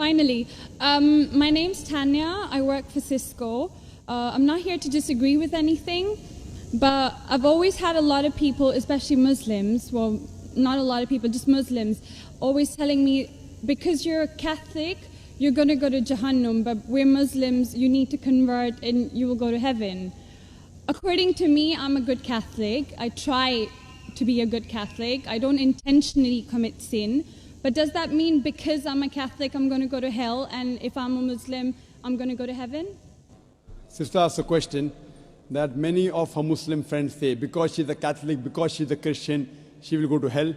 finally. My name's Tanya. I work for Cisco. I'm not here to disagree with anything, but I've always had a lot of people, especially Muslims, well, not a lot of people, just Muslims, always telling me, because you're a Catholic, you're going to go to Jahannam, but we're Muslims, you need to convert and you will go to heaven. According to me, I'm a good Catholic. I try to be a good Catholic. I don't intentionally commit sin. But does that mean because I'm a Catholic, I'm going to go to hell, and if I'm a Muslim, I'm going to go to heaven? Sister asked a question that many of her Muslim friends say, because she's a Catholic, because she's a Christian, she will go to hell.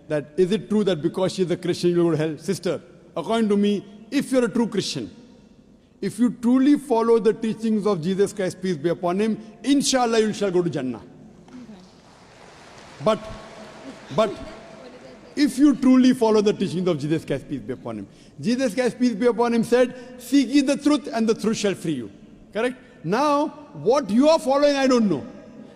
That is it true that because she's a Christian, you will go to hell? Sister, according to me, if you're a true Christian, if you truly follow the teachings of Jesus Christ, peace be upon him, inshallah you shall go to Jannah. Okay. But if you truly follow the teachings of Jesus Christ, peace be upon him, Jesus Christ, peace be upon him, said, seek ye the truth and the truth shall free you. Correct? Now, what you are following, I don't know.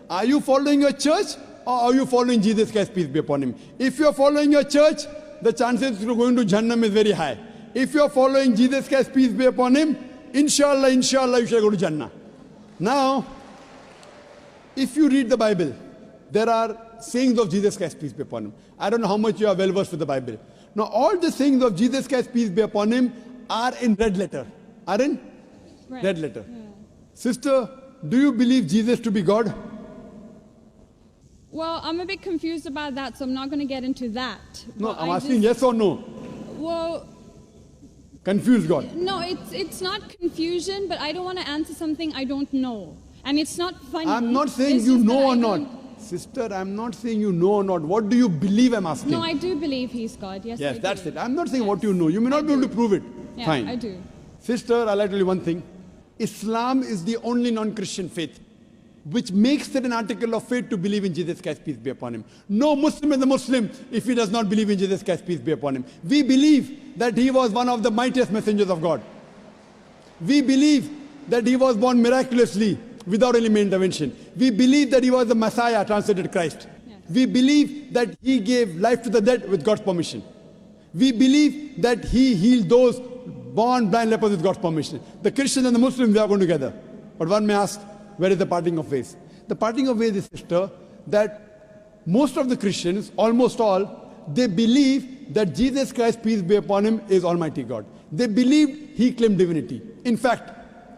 Are you following your church or are you following Jesus Christ, peace be upon him? If you are following your church, the chances of going to Jannah is very high. If you are following Jesus Christ, peace be upon him, inshallah, you shall go to Jannah. Now, if you read the Bible, there are sayings of Jesus Christ, peace be upon him. I don't know how much you are well versed with the Bible. Now, all the sayings of Jesus Christ, peace be upon him, are in red letter. Are in red letter. Yeah. Sister, do you believe Jesus to be God? Well, I'm a bit confused about that, so I'm not going to get into that. No, I'm asking yes or no. Well, confused God. No, it's not confusion, but I don't want to answer something I don't know. And it's not funny. I'm not saying you know or not. Sister, I'm not saying you know or not. What do you believe, I'm asking? No, I do believe he's God. Yes, yes, that's do. it. I'm not saying what you know. You may not be able to prove it. Yeah, fine. I do. Sister, I'll tell you one thing. Islam is the only non-Christian faith which makes it an article of faith to believe in Jesus Christ, peace be upon him. No Muslim is a Muslim if he does not believe in Jesus Christ, peace be upon him. We believe that he was one of the mightiest messengers of God. We believe that he was born miraculously without any intervention. We believe that he was the Messiah, translated Christ. Yes. We believe that he gave life to the dead with God's permission. We believe that he healed those born blind lepers with God's permission. The Christians and the Muslims, they are going together. But one may ask, where is the parting of ways? The parting of ways is, sister, that most of the Christians, almost all, they believe that Jesus Christ, peace be upon him, is Almighty God. They believe he claimed divinity. In fact,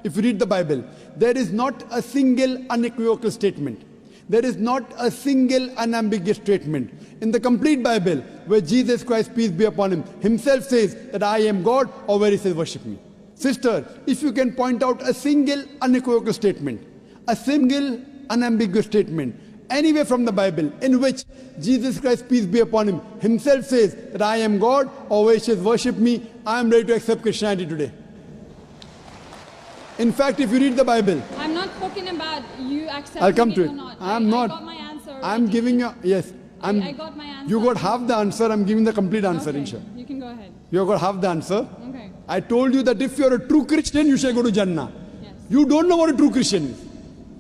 if you read the Bible, there is not a single unequivocal statement. There is not a single unambiguous statement in the complete Bible where Jesus Christ, peace be upon him, himself says that I am God, or where he says worship me. Sister, if you can point out a single unequivocal statement, a single unambiguous statement, anywhere from the Bible in which Jesus Christ, peace be upon him, himself says that I am God, or where he says worship me, I am ready to accept Christianity today. In fact, if you read the Bible, I'm not talking about you accepting I'll come to it. Or not. I'm not. I got my answer already. I'm giving you, yes. I got my answer. You got half the answer, I'm giving the complete answer, okay. inshallah. You can go ahead. You got half the answer. Okay. I told you that if you're a true Christian, you shall go to Jannah. Yes. You don't know what a true Christian is.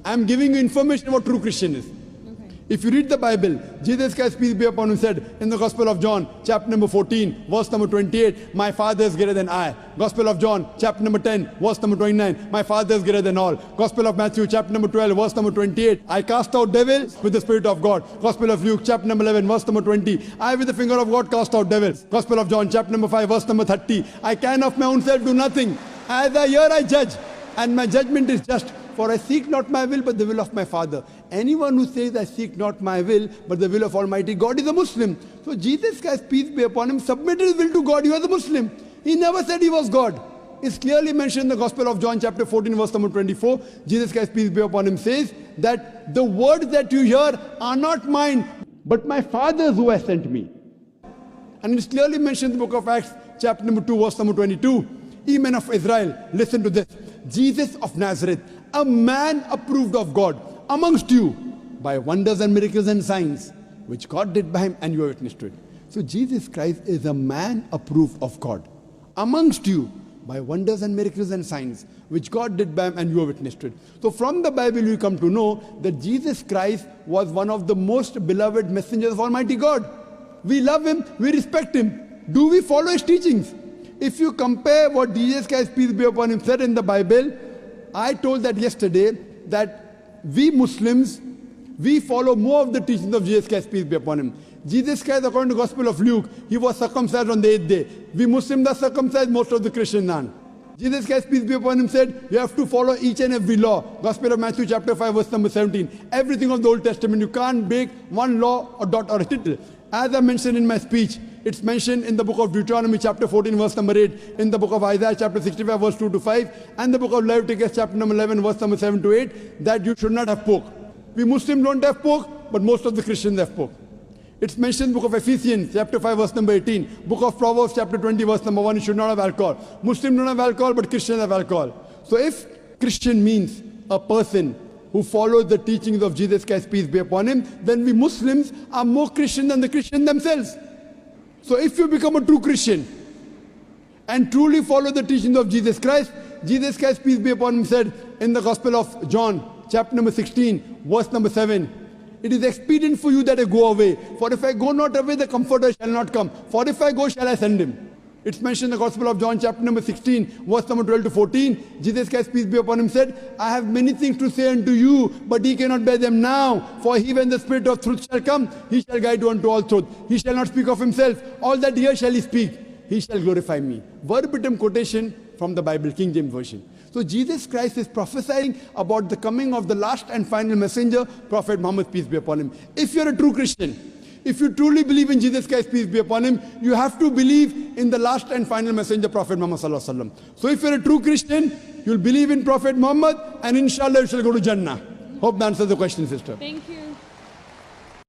I'm giving you information about true Christian is. Okay. If you read the Bible, Jesus Christ, peace be upon him, said in the Gospel of John, chapter number 14, verse number 28, my Father is greater than I. Gospel of John, chapter number 10, verse number 29, my Father is greater than all. Gospel of Matthew, chapter number 12, verse number 28, I cast out devils with the Spirit of God. Gospel of Luke, chapter number 11, verse number 20, I with the finger of God cast out devils. Gospel of John, chapter number 5, verse number 30, I can of my own self do nothing. As I hear, I judge, and my judgment is just. For I seek not my will, but the will of my Father. Anyone who says, I seek not my will, but the will of Almighty God is a Muslim. So Jesus Christ, peace be upon him, submitted his will to God. He was a Muslim. He never said he was God. It's clearly mentioned in the Gospel of John, chapter 14, verse number 24. Jesus Christ, peace be upon him, says that the words that you hear are not mine, but my Father's who has sent me. And it's clearly mentioned in the book of Acts, chapter number 2, verse number 22. Ye men of Israel, listen to this. Jesus of Nazareth, a man approved of God amongst you by wonders and miracles and signs, which God did by him, and you are witness to it. So Jesus Christ is a man approved of God amongst you by wonders and miracles and signs, which God did by him, and you are witness to it. So from the Bible you come to know that Jesus Christ was one of the most beloved messengers of Almighty God. We love him, we respect him. Do we follow his teachings? If you compare what Jesus Christ, peace be upon him, said in the Bible, I told that yesterday, that we Muslims, we follow more of the teachings of Jesus Christ, peace be upon him. Jesus Christ, according to the Gospel of Luke, he was circumcised on the 8th day. We Muslims are circumcised, most of the Christians aren't. Jesus Christ, peace be upon him, said, you have to follow each and every law. Gospel of Matthew chapter 5, verse number 17. Everything of the Old Testament, you can't break one law or dot or a tittle. As I mentioned in my speech, it's mentioned in the book of Deuteronomy chapter 14, verse number 8, in the book of Isaiah chapter 65, verse 2 to 5, and the book of Leviticus chapter number 11, verse number 7 to 8, that you should not have pork. We Muslims don't have pork, but most of the Christians have pork. It's mentioned in the book of Ephesians, chapter 5, verse number 18. Book of Proverbs, chapter 20, verse number 1, you should not have alcohol. Muslims don't have alcohol, but Christians have alcohol. So if Christian means a person who follows the teachings of Jesus Christ, peace be upon him, then we Muslims are more Christian than the Christians themselves. So if you become a true Christian and truly follow the teachings of Jesus Christ, peace be upon him, said in the Gospel of John, chapter number 16, verse number 7, it is expedient for you that I go away. For if I go not away, the Comforter shall not come. For if I go, shall I send him. It's mentioned in the Gospel of John, chapter number 16, verse number 12 to 14. Jesus Christ, peace be upon him, said, I have many things to say unto you, but ye cannot bear them now. For he, when the Spirit of truth shall come, he shall guide you unto all truth. He shall not speak of himself. All that here shall he speak. He shall glorify me. Verbatim quotation from the Bible, King James Version. So Jesus Christ is prophesying about the coming of the last and final messenger, Prophet Muhammad, peace be upon him. If you're a true Christian, if you truly believe in Jesus Christ, peace be upon him, you have to believe in the last and final messenger, Prophet Muhammad sallallahu alaihi wasallam. So if you're a true Christian, you'll believe in Prophet Muhammad, and inshallah you shall go to Jannah. Hope that answers the question, sister. Thank you.